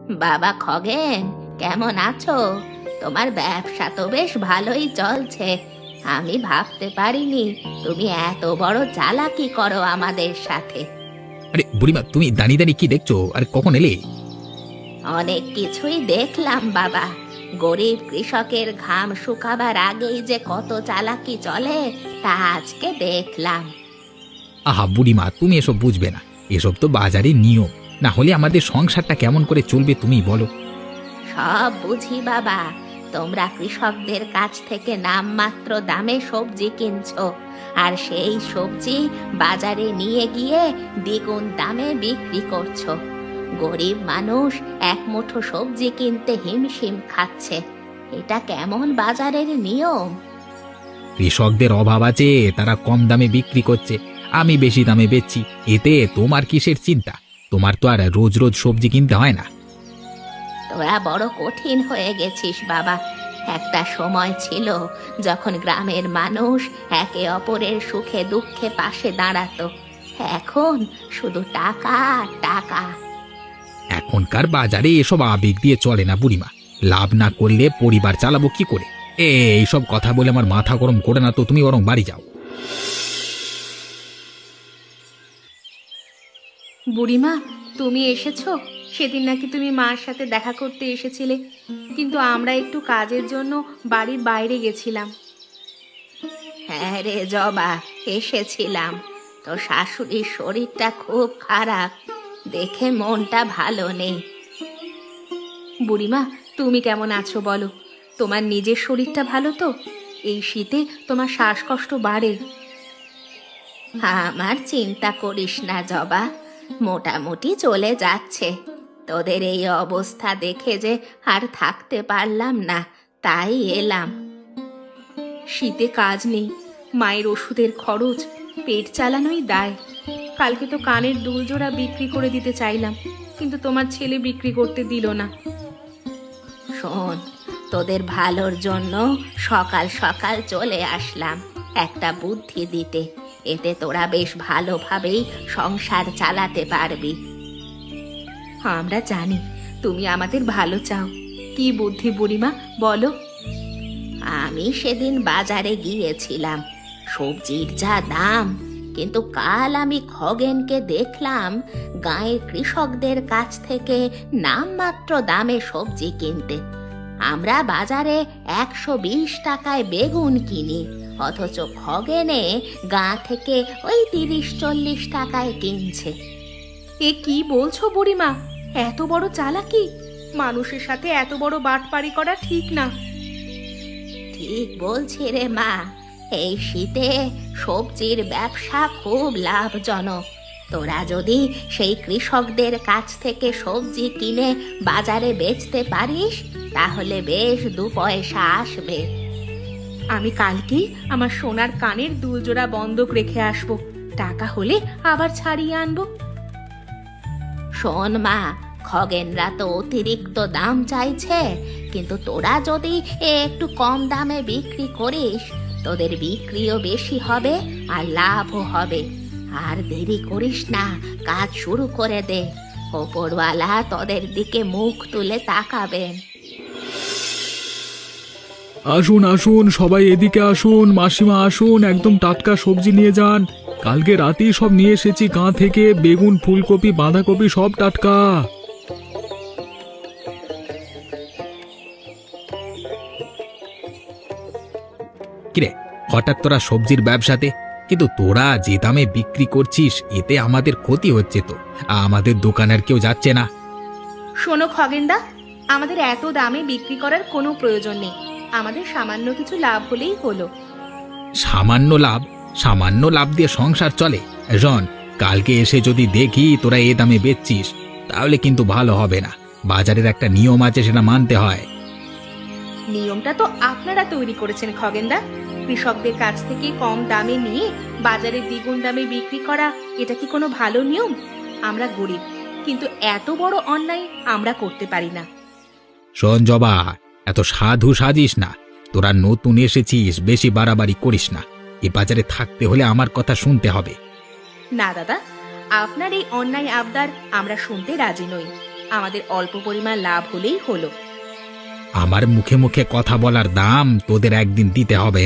বাবা খগেন, কেমন আছো? তোমার ব্যবসা তো বেশ ভালোই চলছে। আমি ভাবতে পারিনি তুমি এত বড় চালাকি করো আমাদের সাথে। আরে বুড়িমা, তুমি দাঁড়িয়ে দাঁড়িয়ে কি দেখছো? আরে কখন এলে? অনেক কিছুই দেখলাম বাবা। গরিব কৃষকের ঘাম শুকাবার আগেই যে কত চালাকি চলে তা আজকে দেখলাম। আহা বুড়িমা, তুমি এসব বুঝবে না। এসব তো বাজারের নিয়ম। না হলে আমাদের সংসারটা কেমন করে চলবে তুমি বলো? সব বুঝি বাবা, তোমরা কৃষকদের কাছ থেকে নামমাত্র দামে সবজি কিনছো, আর সেই সবজি বাজারে নিয়ে গিয়ে দ্বিগুণ দামে বিক্রি করছো। গরিব মানুষ এক মুঠো সবজি কিনতে হিমশিম খাচ্ছে। এটা কেমন বাজারের নিয়ম? কৃষকদের অভাব আছে, তারা কম দামে বিক্রি করছে, আমি বেশি দামে বেচছি। এতে তোমার কিসের চিন্তা? তোমার তো আর রোজ রোজ সবজি কিনতে হয় না। তোরা বড় কঠিন হয়ে গেছিস বাবা। একটা সময় ছিল যখন গ্রামের মানুষ একে অপরের সুখে দুঃখে পাশে দাঁড়াতো। এখন শুধু টাকা টাকা। এখনকার বাজারে এসব আবেগ দিয়ে চলে না বুড়িমা। লাভ না করলে পরিবার চালাবো কি করে? এইসব কথা বলে আমার মাথা গরম করে না তো, তুমি বরং বাড়ি যাও। বুড়িমা, তুমি এসেছো? সেদিন নাকি তুমি মার সাথে দেখা করতে এসেছিলে, কিন্তু আমরা একটু কাজের জন্য বাড়ির বাইরে গেছিলাম। হ্যাঁ রে জবা, এসেছিলাম। তো শাশুড়ির শরীরটা খুব খারাপ, দেখে মনটা ভালো নেই। বুড়িমা, তুমি কেমন আছো বলো? তোমার নিজের শরীরটা ভালো তো? এই শীতে তোমার শ্বাসকষ্ট বাড়ে। আমার চিন্তা করিস না জবা, মোটামুটি চলে যাচ্ছে। তোদের এই অবস্থা দেখে যে আর থাকতে পারলাম না, তাই এলাম। শীতে কাজ নেই, মায়ের ওষুধের খরচ, পেট চালানোই দায়। কালকে তো কানের দুল জোড়া বিক্রি করে দিতে চাইলাম, কিন্তু তোমার ছেলে বিক্রি করতে দিল না। শোন, তোদের ভালোর জন্য সকাল সকাল চলে আসলাম একটা বুদ্ধি দিতে। এতে তোরা বেশ ভালোভাবেই সংসার চালাতে পারবি। আমরা জানি তুমি আমাদের ভালো চাও। কি বুদ্ধি বুড়িমা, বলো। আমি সেদিন বাজারে গিয়েছিলাম, সবজির যা দাম, কিন্তু কাল আমি খগেনকে দেখলাম গাঁয়ের কৃষকদের কাছ থেকে নামমাত্র দামে সবজি কিনতে। আমরা বাজারে 120 টাকায় বেগুন কিনি, অথচ খগেনে গাঁ থেকে ওই 30-40 টাকায় কিনছে। এ কি বলছো বুড়িমা? এত বড় চালাকি! মানুষের সাথে এত বড় বাটপারি করা ঠিক না। ঠিক বলছি রে মা, এই শীতে সবজির ব্যবসা খুব লাভজনক। তোরা যদি সেই কৃষকদের কাছ থেকে সবজি কিনে বাজারে বেচতে পারিস, তাহলে বেশ 2 পয়সা আসবে। আমি কালকেই আমার সোনার কানের দুল জোড়া বন্ধক রেখে আসবো, টাকা হলে আবার ছাড়িয়ে আনবো। শোন মা, খগেনরা তো অতিরিক্ত দাম চাইছে, কিন্তু তোরা যদি একটু কম দামে বিক্রি করিস, তোদের বিক্রিও বেশি হবে আর লাভও হবে। আর দেরি করিস না, কাজ শুরু করে দে। ওপরওয়ালা তোদের দিকে মুখ তুলে তাকাবেন। আসুন আসুন, সবাই এদিকে আসুন। মাসিমা আসুন, একদম টাটকা সবজি নিয়ে যান। কালকে রাতেই সব নিয়ে এসেছি গাঁ থেকে, বেগুন, ফুলকপি, বাঁধাকপি সব টাটকা। কিরে, হঠাৎ তোরা সবজির ব্যবসাতে? কিন্তু তোরা যে দামে বিক্রি করছিস এতে আমাদের ক্ষতি হচ্ছে তো। আমাদের দোকানের কেউ যাচ্ছে না। শোনো খগেনদা, আমাদের এত দামে বিক্রি করার কোনো প্রয়োজন নেই। আমাদের সামান্য কিছু লাভ হলেই হলো। সামান্য লাভ? সামান্য লাভ দিয়ে সংসার চলে? রন, কালকে এসে যদি দেখি তোরা এ দামে বেচছিস, তাহলে কিন্তু ভালো হবে না। বাজারের একটা নিয়ম আছে, সেটা মানতে হয়। নিয়মটা তো আপনারা তৈরি করেছেন খগেনদা। কৃষকদের কাছ থেকে কম দামে নিয়ে বাজারে দ্বিগুণ দামে বিক্রি করা, এটা কি কোনো ভালো নিয়ম? আমরা গরিব, কিন্তু এত বড় অন্যায় আমরা করতে পারি না। শোন জবা, এত সাধু সাজিস না। তোরা নতুন এসেছিস, বেশি বাড়াবাড়ি করিস না। এ বাজারে থাকতে হলে আমার কথা শুনতে হবে। না দাদা, আপনার এই অন্যায় আবদার আমরা শুনতে রাজি নই। আমাদের অল্প পরিমাণ লাভ হলেই হলো। আমার মুখে মুখে কথা বলার দাম তোদের একদিন দিতে হবে।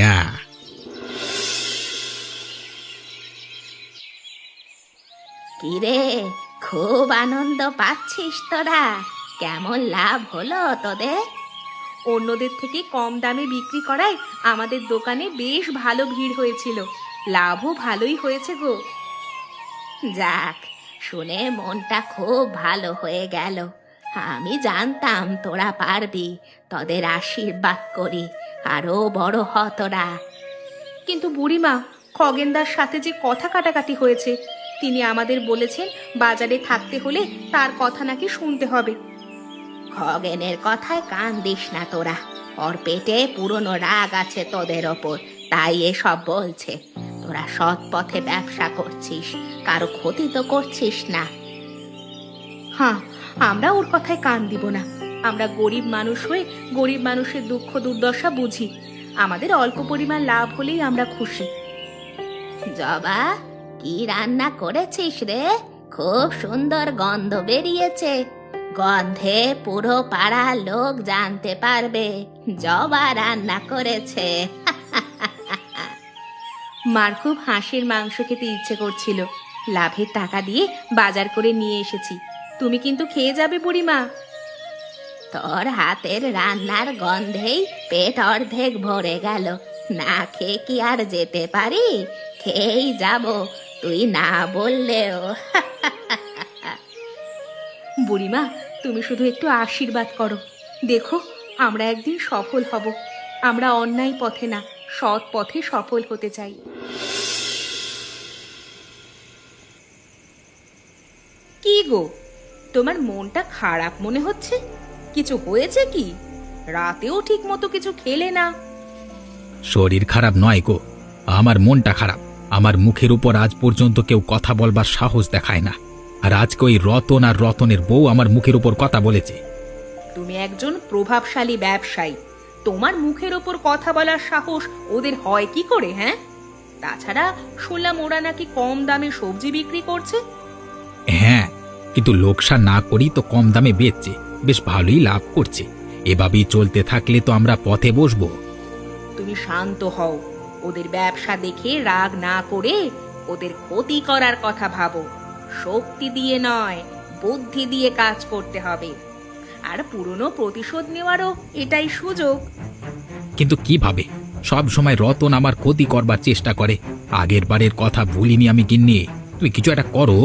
কিরে, খুব আনন্দ পাচ্ছিস তোরা? কেমন লাভ হলো তোদের? অন্যদের থেকে কম দামে বিক্রি করায় আমাদের দোকানে বেশ ভালো ভিড় হয়েছিল, লাভও ভালোই হয়েছে গো। যাক, শুনে মনটা খুব ভালো হয়ে গেল। আমি জানতাম তোরা পারবি, তোদের আশীর্বাদ করি, আরো বড় হ তোরা। কিন্তু বুড়িমা, খগেনদার সাথে যে কথা কাটাকাটি হয়েছে, তিনি আমাদের বলেছেন বাজারে থাকতে হলে তার কথা নাকি শুনতে হবে। খগেনের কথায় কান দিস না তোরা, ওর পেটে পুরনো রাগ আছে তোদের ওপর, তাই এসব বলছে। তোরা সৎ পথে ব্যবসা করছিস, কারো ক্ষতি তো করছিস না। হ্যাঁ, আমরা ওর কথায় কান দিব না। আমরা গরিব মানুষ হয়ে গরিব মানুষের দুঃখ দুর্দশা বুঝি। আমাদের অল্প পরিমাণ লাভ হলেই আমরা খুশি। জবা, কি রান্না করেছিস রে? খুব সুন্দর গন্ধ বেরিয়েছে। গন্ধে পুরো পাড়ার লোক জানতে পারবে জবা রান্না করেছে। মার খুব হাঁসের মাংস খেতে ইচ্ছে করছিল, লাভের টাকা দিয়ে বাজার করে নিয়ে এসেছি। তুমি কিন্তু খেয়ে যাবে বুড়িমা। তোর হাতের রান্নার গন্ধেই পেট অর্ধেক ভরে গেল, না খেয়ে কি আর যেতে পারি? খেয়েই যাব, তুই না বললেও। বুড়িমা, তুমি শুধু একটু আশীর্বাদ করো, দেখো আমরা একদিন সফল হব। আমরা অন্যায় পথে না, সৎ পথে সফল হতে চাই। কি গো, তোমার মনটা খারাপ মনে হচ্ছে? কিছু হয়েছে কি? রাতেও ঠিক মতো কিছু খেলে না। শরীর খারাপ নয় গো, আমার মনটা খারাপ। আমার মুখের উপর আজ পর্যন্ত কেউ কথা বলবার সাহস দেখায় না, আর আজকে ওই রতন আর রতনের বউ আমার মুখের উপর কথা বলেছে। তুমি একজন প্রভাবশালী ব্যবসায়ী, তোমার মুখের ওপর কথা বলার সাহস ওদের হয় কি করে? হ্যাঁ, তাছাড়া শুনলাম ওরা নাকি কম দামে সবজি বিক্রি করছে। হ্যাঁ, কিন্তু লোকসান না করি তো কম দামে বেচছে, বেশ ভালোই লাভ করছে। এভাবেই চলতে থাকলে তো আমরা পথে বসবো। তুমি শান্ত হও, ওদের ব্যবসা দেখে রাগ না করে ওদের ক্ষতি করার কথা ভাবো। শক্তি দিয়ে নয়, বুদ্ধি দিয়ে কাজ করতে হবে। আর পুরনো প্রতিশোধ নেওয়ারও এটাই সুযোগ। কিন্তু কিভাবে? সব সময় রতন আমার ক্ষতি করবার চেষ্টা করে। আগের বারের কথা ভুলিনি আমি গিন্নি, তুমি কিছু একটা করো।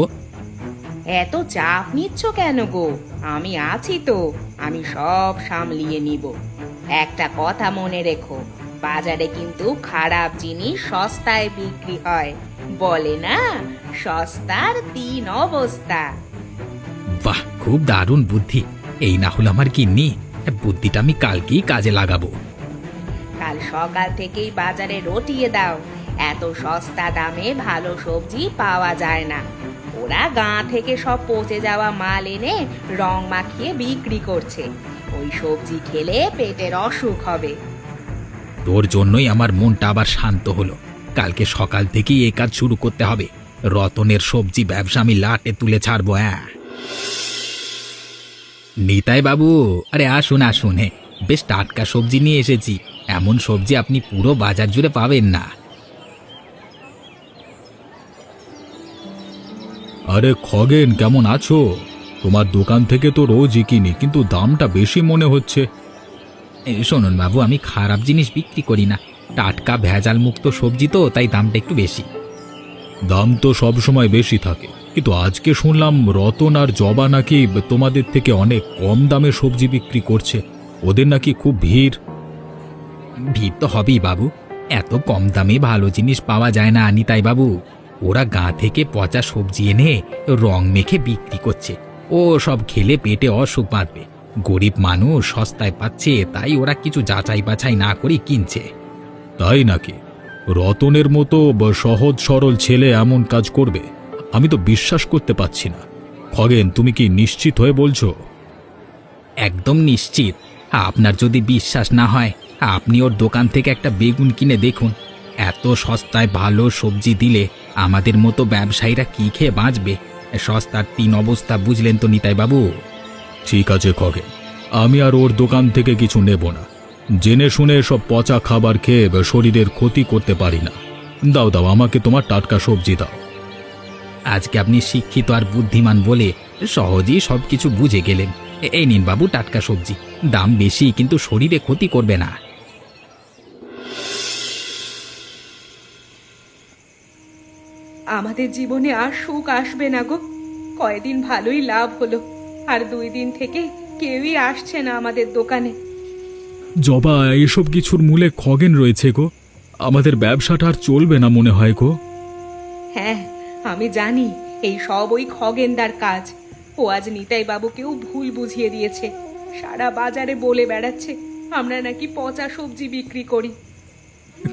এত চাপ নিচ্ছ কেন গো? আমি আছি তো, আমি সব সামলিয়ে নিব। একটা কথা মনে রেখো, বাজারে কিন্তু খারাপ জিনিস সস্তায় বিক্রি হয়। বলে না, সস্তার 3 অবস্থা। বাহ, খুব দারুণ বুদ্ধি। এই না হলো আমার গিন্নি, বুদ্ধিটা আমি কালকেই কাজে লাগাবো। কাল সকাল থেকেই বাজারে রটিয়ে দাও। এত সস্তা দামে ভালো সবজি পাওয়া যায় না। ওরা গাঁ থেকে সব পচে যাওয়া মাল এনে রং মাখিয়ে বিক্রি করছে। ওই সবজি খেলে পেটের অসুখ হবে। তোর জন্যই আমার মনটা আবার শান্ত হলো। কালকে সকাল থেকেই এই কাজ শুরু করতে হবে। রতনের সবজি ব্যবসা আমি লাটে তুলে ছাড়বো। নিতাই বাবু, আরে আসুন আসুন, বেশ টাটকা সবজি নিয়ে এসেছি। এমন সবজি আপনি পুরো বাজার জুড়ে পাবেন না। আরে খগেন, কেমন আছো? তোমার দোকান থেকে তো রোজই কিনি, কিন্তু দামটা বেশি মনে হচ্ছে। শুনুন বাবু, আমি খারাপ জিনিস বিক্রি করি না, টাটকা ভেজাল মুক্ত সবজি তো, তাই দামটা একটু বেশি। দাম তো সব সময় বেশি থাকে, কিন্তু আজকে শুনলাম রতন আর জবা নাকি তোমাদের থেকে অনেক কম দামে সবজি বিক্রি করছে। ওদের নাকি খুব ভিড়। ভিড় তো হবেই বাবু, এত কম দামে ভালো জিনিস পাওয়া যায় না নিতাই বাবু। ওরা গাঁ থেকে পচা সবজি এনে রং মেখে বিক্রি করছে। ও সব খেলে পেটে অসুখ বাঁধবে। গরিব মানুষ সস্তায় পাচ্ছে, তাই ওরা কিছু যাচাই বাছাই না করে কিনছে। তাই নাকি? রতনের মতো সহজ সরল ছেলে এমন কাজ করবে? আমি তো বিশ্বাস করতে পারছি না। খগেন, তুমি কি নিশ্চিত হয়ে বলছো? একদম নিশ্চিত। আপনার যদি বিশ্বাস না হয়, আপনি ওর দোকান থেকে একটা বেগুন কিনে দেখুন। এত সস্তায় ভালো সবজি দিলে আমাদের মতো ব্যবসায়ীরা কি খেয়ে বাঁচবে? সস্তার 3 অবস্থা বুঝলেন তো নিতাই বাবু? ঠিক আছে খগেন, আমি আর ওর দোকান থেকে কিছু নেব না। জেনে শুনে সব পচা খাবার খেয়ে শরীরের ক্ষতি করতে পারি না। দাও দাও, আমাকে তোমার টাটকা সবজি দাও। আজকে আপনি শিক্ষিত আর বুদ্ধিমান বলে সহজেই সবকিছু বুঝে গেলেন। এই নিন বাবু টাটকা সবজি, দাম বেশি কিন্তু শরীরে ক্ষতি করবে না। আমাদের জীবনে আর সুখ আসবে না গো। কয়দিন ভালোই লাভ হলো, আর 2 দিন থেকে কেউই আসছে না আমাদের দোকানে। জবা, এসব কিছুর মূলে খগেন রয়েছে গো। আমাদের ব্যবসাটা আর চলবে না মনে হয় গো। হ্যাঁ, আমি জানি এই সব ওই খগেনদার কাজ। ও আজ নিতাই বাবুকেও ভুল বুঝিয়ে দিয়েছে। সারা বাজারে বলে বেড়াচ্ছে আমরা নাকি পচা সবজি বিক্রি করি।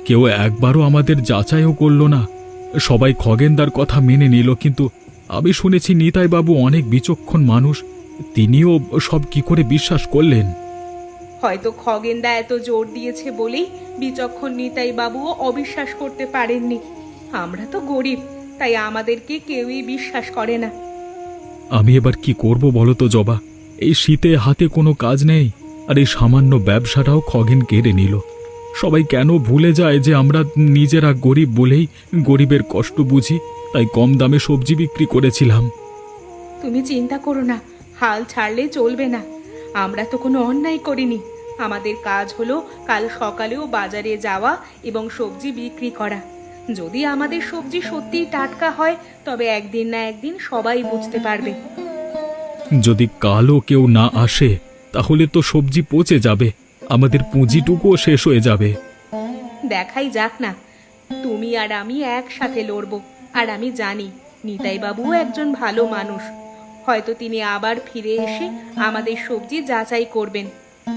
কেউ একবারও আমাদের যাচাইও করলো না। সবাই খগেনদার কথা মেনে নিল, কিন্তু আমি শুনেছি নিতাই বাবু অনেক বিচক্ষণ মানুষ। তিনিও সব কি করে বিশ্বাস করলেন? হয়তো খগেনদা এত জোর দিয়েছে বলেই বিচক্ষণ নিতাই বাবুও অবিশ্বাস করতে পারেননি। আমরা তো গরিব, তাই আমাদেরকে কেউই বিশ্বাস করে না। আমি এবার কি করব বলো তো জবা? এই শীতে হাতে কোনো কাজ নেই, আর এই সামান্য ব্যবসাটাও খগেন কেড়ে নিল। সবাই কেন ভুলে যায় যে আমরা নিজেরা গরিব বলেই গরিবের কষ্ট বুঝি, তাই কম দামে সবজি বিক্রি করেছিলাম। তুমি চিন্তা করো না, হাল ছাড়লে চলবে না। আমরা তো কোনো অন্যায় করিনি। আমাদের কাজ হলো কাল সকালেও বাজারে যাওয়া এবং সবজি বিক্রি করা। যদি আমাদের সবজি সত্যিই টাটকা হয়, তবে একদিন না একদিন সবাই বুঝতে পারবে। যদি কালও কেউ না আসে, তাহলে তো সবজি পচে যাবে, আমাদের পুঁজিটুকুও শেষ হয়ে যাবে। দেখাই যাক না, তুমি আর আমি একসাথে লড়বো। আর আমি জানি নিতাই বাবুও একজন ভালো মানুষ। হয়তো তিনি আবার ফিরে এসে আমাদের সবজি যাচাই করবেন।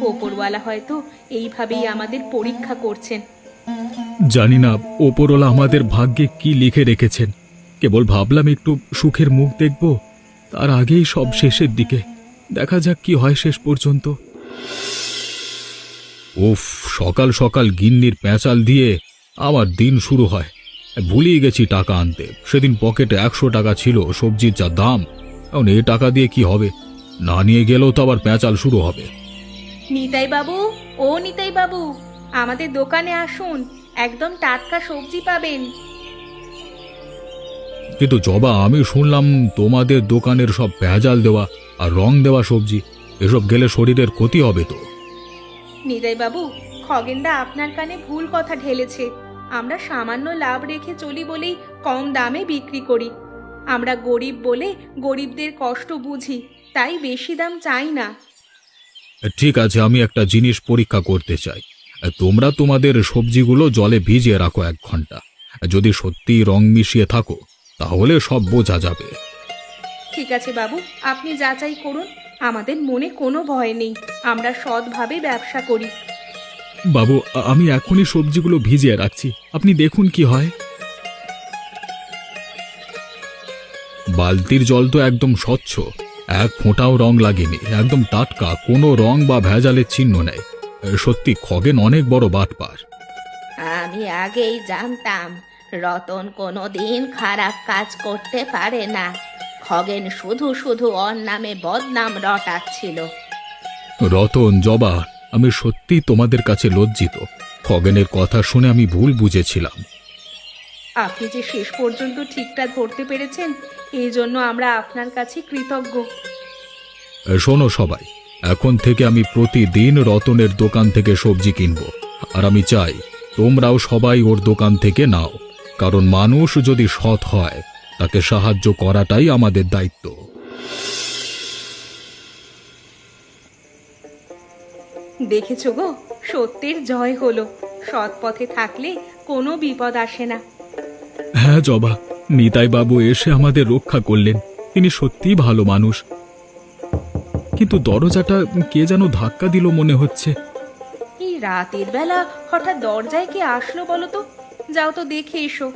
ওপরওয়ালা হয়তো এইভাবেই আমাদের পরীক্ষা করছেন। জানি না ওপরওয়ালা আমাদের ভাগ্যে কি লিখে রেখেছেন। কেবল ভাবলাম একটু সুখের মুখ দেখব, তার আগেই সব শেষের দিকে। দেখা যাক কি হয় শেষ পর্যন্ত। উফ, সকাল সকাল গিন্নির প্যাঁচাল দিয়ে আমার দিন শুরু হয়। ভুলিয়ে গেছি টাকা আনতে। সেদিন পকেটে 100 টাকা ছিল, সবজির যা দাম। এখন এ টাকা দিয়ে কি হবে? না নিয়ে গেলেও তো আবার প্যাঁচাল শুরু হবে। নিতাই বাবু, ও নিতাই বাবু, আমাদের দোকানে আসুন, একদম টাটকা সবজি পাবেন। কিন্তু জবা, আমি শুনলাম তোমাদের দোকানের সব ভেজাল দেওয়া আর রং দেওয়া সবজি। এসব গেলে শরীরের ক্ষতি হবে তো। নিতাই বাবু, খগেনদা আপনার কানে ভুল কথা ঢেলেছে। আমরা সামান্য লাভ রেখে চলি বলেই কম দামে বিক্রি করি। আমরা গরিব বলে গরিবদের কষ্ট বুঝি, তাই বেশি দাম চাই না। ঠিক আছে, আমি একটা জিনিস পরীক্ষা করতে চাই। তোমরা তোমাদের সবজিগুলো জলে ভিজিয়ে রাখো 1 ঘন্টা। যদি সত্যি রং মিশিয়ে থাকো, তাহলে সব বোঝা যাবে। ঠিক আছে বাবু, আপনি যাচাই করুন। আমাদের মনে কোনো ভয় নেই, আমরা সৎভাবে ব্যবসা করি। বাবু, আমি এখনই সবজিগুলো ভিজিয়ে রাখছি, আপনি দেখুন কি হয়। বালতির জল তো একদম স্বচ্ছ, 1 ফোঁটাও রং লাগেনি, একদম টাটকা, কোনো রং বা ভেজালের চিহ্ন নেই। সত্যি খগেন অনেক বড় বাটপার। আমি আগেই জানতাম রতন কোনোদিন খারাপ কাজ করতে পারে না। খগেন শুধু শুধু ওর নামে বদনাম রটাচ্ছিল। রতন, জবা, আমি সত্যি তোমাদের কাছে লজ্জিত। খগেনের কথা শুনে আমি ভুল বুঝেছিলাম। আপনি যে শেষ পর্যন্ত ঠিকটা ধরতে পেরেছেন, এই জন্য আমরা আপনার কাছে কৃতজ্ঞ। শোনো সবাই, এখন থেকে আমি প্রতিদিন রতনের দোকান থেকে সবজি কিনবো। আর আমি চাই তোমরাও সবাই ওর দোকান থেকে নাও, কারণ মানুষ যদি সৎ হয়, তাকে সাহায্য করাটাই আমাদের দায়িত্ব। দেখেছো গো, সত্যের জয় হলো। সৎ পথে থাকলে কোনো বিপদ আসে না। হ্যাঁ জবা, নিতাই বাবু এসে আমাদের রক্ষা করলেন। তিনি সত্যিই ভালো মানুষ। কিন্তু দরজাটা কে যেন ধাক্কা দিল মনে হচ্ছে। এই রাতের বেলা হঠাৎ দরজায় কে আসলো বলো তো? যাও তো দেখে এসো।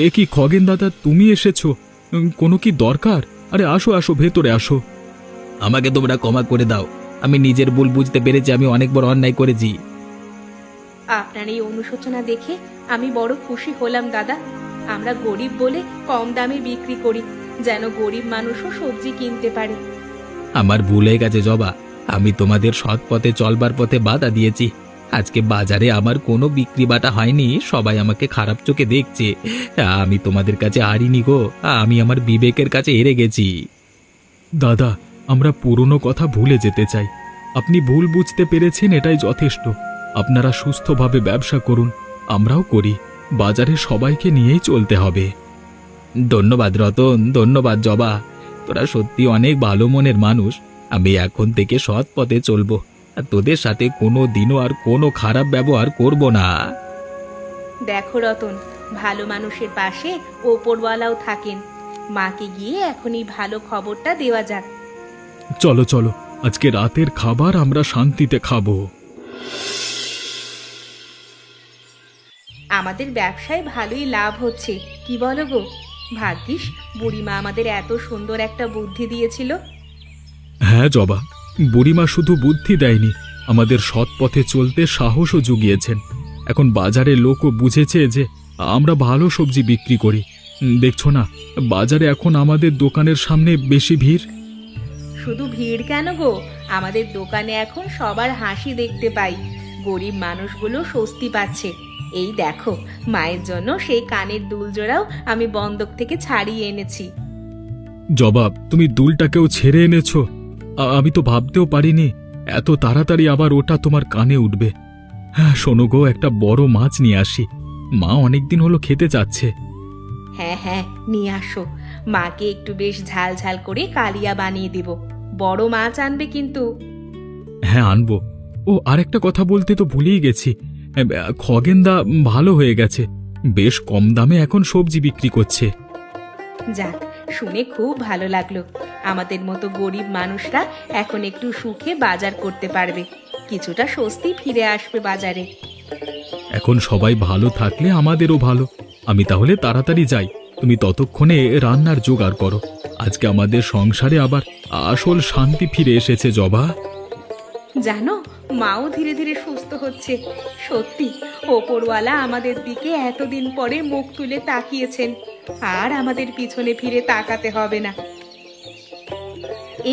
এ কি খগেন দাদা, তুমি এসেছো? কোনো কি দরকার? আরে আসো আসো, ভেতরে আসো। আমাকে তোমরা ক্ষমা করে দাও, আমি নিজের ভুল বুঝতে পেরেছি, আমি অনেক বড় অন্যায় করেছি। আপনার এই অনুশোচনা দেখে আমি বড় খুশি হলাম দাদা। আমরা গরিব বলে কম দামে বিক্রি করি, যেন গরিব মানুষও সবজি কিনতে পারে। আমার ভুল হয়ে গেছে জবা, আমি তোমাদের সৎ পথে চলবার পথে বাধা দিয়েছি। আজকে বাজারে আমার কোনো বিক্রি বাটা হয়নি, সবাই আমাকে খারাপ চোখে দেখছে। আমি তোমাদের কাছে হারিনি গো, আমি আমার বিবেকের কাছে হেরে গেছি। দাদা, আমরা পুরনো কথা ভুলে যেতে চাই। আপনি ভুল বুঝতে পেরেছেন, এটাই যথেষ্ট। আপনারা সুস্থভাবে ব্যবসা করুন, আমরাও করি। বাজারে সবাইকে নিয়েই চলতে হবে। ধন্যবাদ রতন, ধন্যবাদ জবা, তোরা সত্যি অনেক ভালো মনের মানুষ। আমি এখন থেকে সৎ পথে চলবো, আর তোদের সাথে কোনো দিনও আর কোনো খারাপ ব্যবহার করব না। দেখো রতন, ভালো মানুষের পাশে ওপরওয়ালাও থাকেন। মাকে গিয়ে এখনই ভালো খবরটা দেওয়া যাক। চলো চলো, আজকে রাতের খাবার আমরা শান্তিতে খাবো। আমাদের ব্যবসায় ভালোই লাভ হচ্ছে, কি বলো গো? ভাগ্যিস বুড়িমা আমাদের এত সুন্দর একটা বুদ্ধি দিয়েছিল। হ্যাঁ জবা, বুড়িমা শুধু বুদ্ধি দেয়নি, আমাদের সৎ পথে চলতে সাহসও জুগিয়েছেন। এখন বাজারে লোকও বুঝেছে যে আমরা ভালো সবজি বিক্রি করি। দেখছো না, বাজারে এখন আমাদের দোকানের সামনে বেশি ভিড়। শুধু ভিড় কেন গো, আমাদের দোকানে এখন সবার হাসি দেখতে পাই। গরিব মানুষগুলো স্বস্তি পাচ্ছে। এই দেখো, মায়ের জন্য সেই কানের দুল জোড়াও আমি বন্ধক থেকে ছাড়িয়ে এনেছি। জবাব, তুমি দুলটাকেও ছেড়ে এনেছো? আমি তো ভাবতেও পারিনি এত তাড়াতাড়ি আবার ওটা তোমার কানে উঠবে। হ্যাঁ শোনো গো, একটা বড় মাছ নিয়ে আসি, মা অনেকদিন হলো খেতে চাচ্ছে। হ্যাঁ হ্যাঁ, নিয়ে আসো। মাকে একটু বেশ ঝাল ঝাল করে কালিয়া বানিয়ে দেব। বড় মাছ আনবে কিন্তু। হ্যাঁ আনবো। ও, আরেকটা কথা বলতে তো ভুলেই গেছি, খগেনদা ভালো হয়ে গেছে, বেশ কম দামে এখন সবজি বিক্রি করছে। যাক, শুনে খুব ভালো লাগলো। আমাদের মতো গরিব মানুষরা এখন একটু সুখে বাজার করতে পারবে, কিছুটা স্বস্তি ফিরে আসবে বাজারে। এখন সবাই ভালো থাকলে আমাদেরও ভালো। আমি তাহলে তাড়াতাড়ি যাই, তুমি ততক্ষণে রান্নার জোগাড় করো। আজকে আমাদের সংসারে আবার আসল শান্তি ফিরে এসেছে জবা। জানো, মাও ধীরে ধীরে সুস্থ হচ্ছে। সত্যি, ওপরওয়ালা আমাদের দিকে এতদিন পরে মুখ তুলে তাকিয়েছেন, আর আমাদের পিছনে ফিরে তাকাতে হবে না।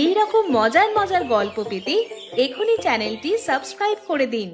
এই রকম মজার মজার গল্প পেতে এখনই চ্যানেলটি সাবস্ক্রাইব করে দিন।